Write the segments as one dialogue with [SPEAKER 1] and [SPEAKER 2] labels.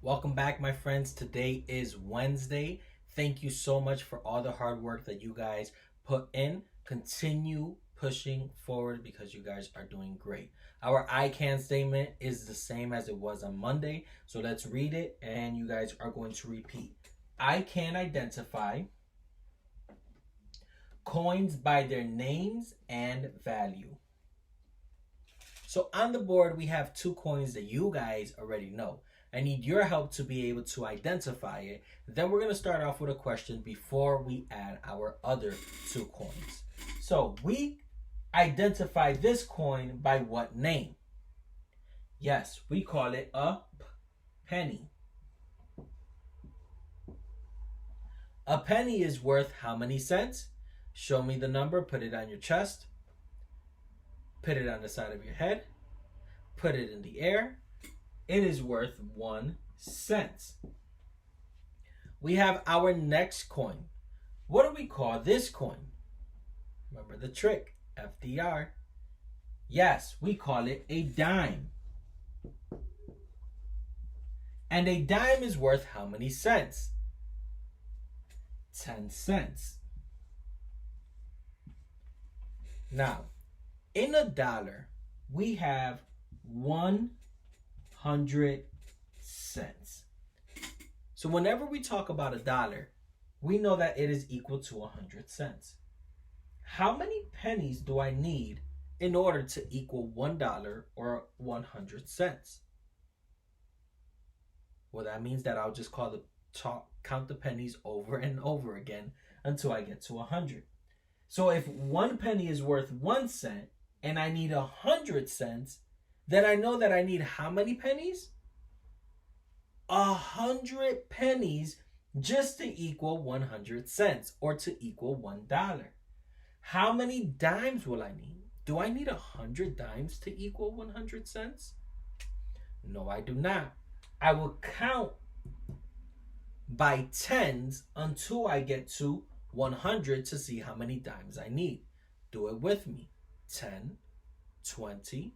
[SPEAKER 1] Welcome back, my friends. Today is Wednesday. Thank you so much for all the hard work that you guys put in. Continue pushing forward because you guys are doing great. Our I can statement is the same as it was on Monday. So let's read it and you guys are going to repeat. I can identify coins by their names and value. So on the board, we have two coins that you guys already know. I need your help to be able to identify it. Then we're going to start off with a question before we add our other two coins. So we identify this coin by what name? Yes, we call it a penny. A penny is worth how many cents? Show me the number, put it on your chest, put it on the side of your head, put it in the air. It is worth 1 cent. We have our next coin. What do we call this coin? Remember the trick, FDR. Yes, we call it a dime. And a dime is worth how many cents? 10 cents. Now, in a dollar, we have 100 cents. So whenever we talk about a dollar, we know that it is equal to 100 cents. How many pennies do I need in order to equal $1 or 100 cents? Well, that means that I'll just count the pennies over and over again until I get to 100. So if 1 penny is worth 1 cent and I need 100 cents, then I know that I need how many pennies? 100 pennies just to equal 100 cents or to equal $1. How many dimes will I need? Do I need 100 dimes to equal 100 cents? No, I do not. I will count by tens until I get to 100 to see how many dimes I need. Do it with me. 10, 20,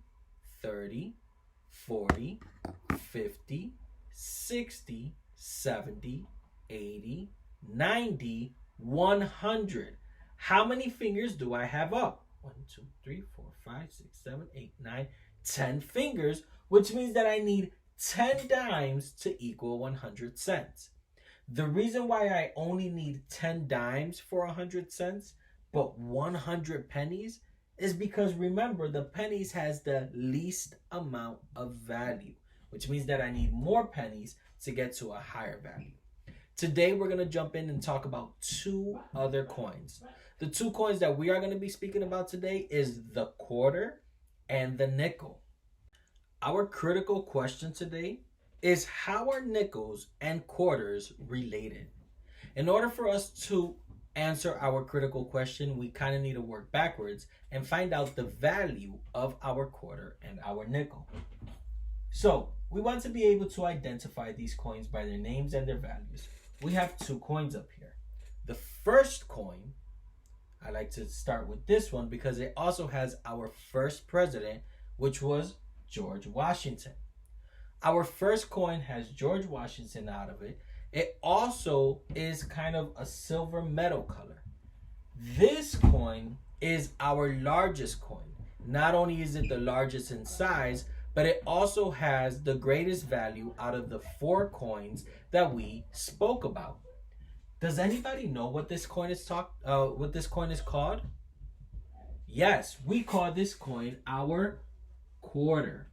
[SPEAKER 1] 30, 40, 50, 60, 70, 80, 90, 100. How many fingers do I have up? 1, 2, 3, 4, 5, 6, 7, 8, 9, 10 fingers, which means that I need 10 dimes to equal 100 cents. The reason why I only need 10 dimes for 100 cents, but 100 pennies, is because remember, the pennies has the least amount of value, which means that I need more pennies to get to a higher value. Today, we're going to jump in and talk about two other coins. The two coins that we are going to be speaking about today is the quarter and the nickel. Our critical question today is, how are nickels and quarters related? In order for us to answer our critical question, we kind of need to work backwards and find out the value of our quarter and our nickel. So we want to be able to identify these coins by their names and their values. We have two coins up here. The first coin, I like to start with this one because it also has our first president, which was George Washington. Our first coin has George Washington out of it. It also is kind of a silver metal color. This coin is our largest coin. Not only is it the largest in size, but it also has the greatest value out of the 4 coins that we spoke about. Does anybody know what this coin is called? Yes, we call this coin our quarter.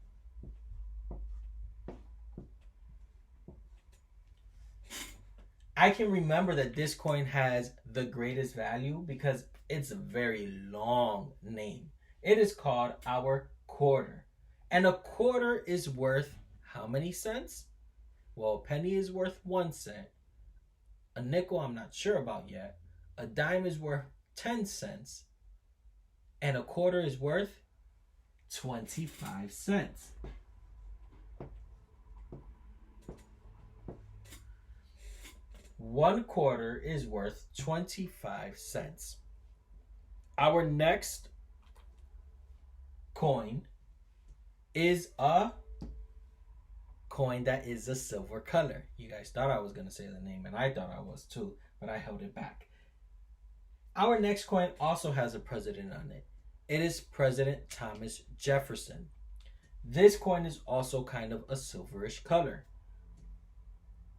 [SPEAKER 1] I can remember that this coin has the greatest value because it's a very long name. It is called our quarter. And a quarter is worth how many cents? Well, a penny is worth 1 cent. A nickel, I'm not sure about yet. A dime is worth 10 cents. And a quarter is worth 25 cents. One quarter is worth 25 cents. Our next coin is a coin that is a silver color. You guys thought I was going to say the name, and I thought I was too, but I held it back. Our next coin also has a president on it. It is President Thomas Jefferson. This coin is also kind of a silverish color.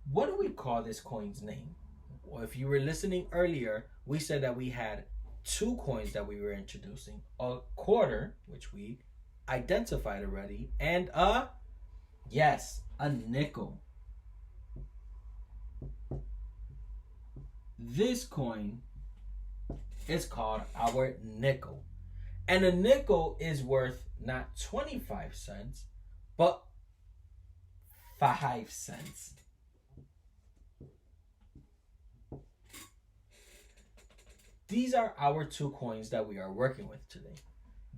[SPEAKER 1] What do we call this coin's name? Well, if you were listening earlier, we said that we had two coins that we were introducing. A quarter, which we identified already, and a nickel. This coin is called our nickel. And a nickel is worth not 25 cents, but 5 cents. These are our two coins that we are working with today.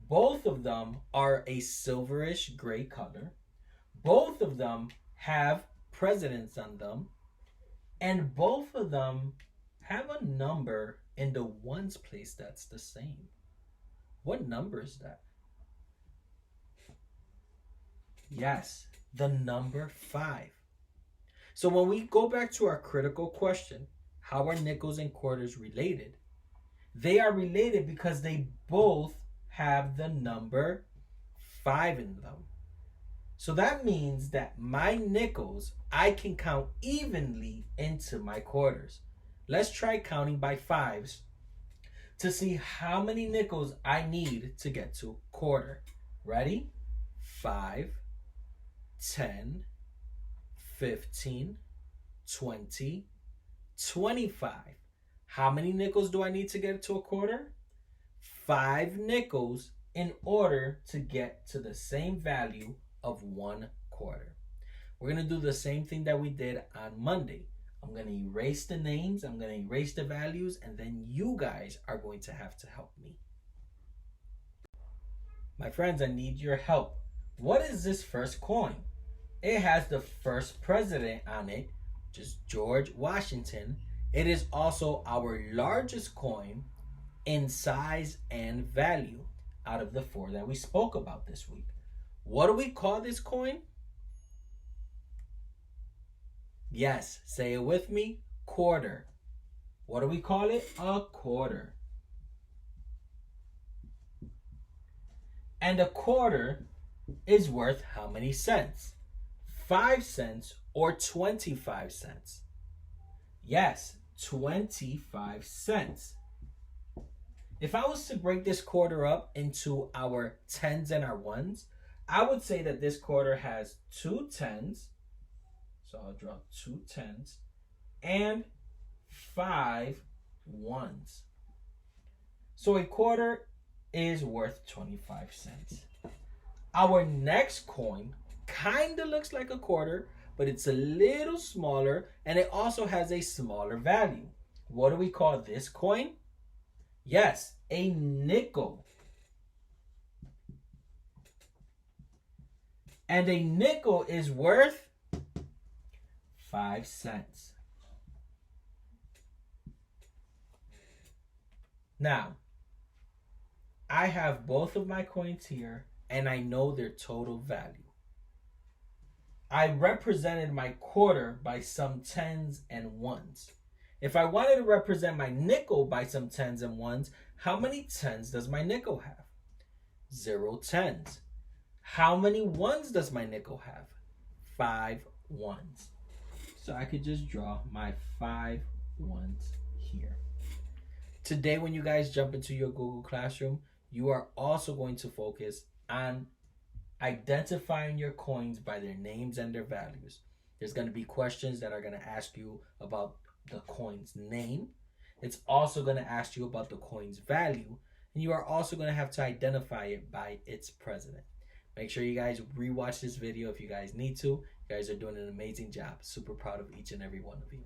[SPEAKER 1] Both of them are a silverish gray color. Both of them have presidents on them. And both of them have a number in the ones place that's the same. What number is that? Yes, the number 5. So when we go back to our critical question, how are nickels and quarters related? They are related because they both have the number 5 in them. So that means that my nickels, I can count evenly into my quarters. Let's try counting by 5s to see how many nickels I need to get to a quarter. Ready? 5, 10, 15, 20, 25. How many nickels do I need to get to a quarter? 5 nickels in order to get to the same value of 1 quarter. We're going to do the same thing that we did on Monday. I'm going to erase the names, I'm going to erase the values, and then you guys are going to have to help me. My friends, I need your help. What is this first coin? It has the first president on it, which is George Washington. It is also our largest coin in size and value out of the 4 that we spoke about this week. What do we call this coin? Yes, say it with me. Quarter. What do we call it? A quarter. And a quarter is worth how many cents? 5 cents or 25 cents? Yes, 25 cents. If I was to break this quarter up into our 10s and our 1s, I would say that this quarter has 2 10s. So I'll draw 2 10s and 5 1s. So a quarter is worth 25 cents. Our next coin kind of looks like a quarter, but it's a little smaller and it also has a smaller value. What do we call this coin? Yes, a nickel. And a nickel is worth 5 cents. Now, I have both of my coins here and I know their total value. I represented my quarter by some 10s and 1s. If I wanted to represent my nickel by some 10s and 1s, how many 10s does my nickel have? 0 10s. How many 1s does my nickel have? 5 1s. So I could just draw my 5 1s here. Today, when you guys jump into your Google Classroom, you are also going to focus on identifying your coins by their names and their values. There's going to be questions that are going to ask you about the coin's name. It's also going to ask you about the coin's value. And you are also going to have to identify it by its president. Make sure you guys rewatch this video if you guys need to. You guys are doing an amazing job. Super proud of each and every one of you.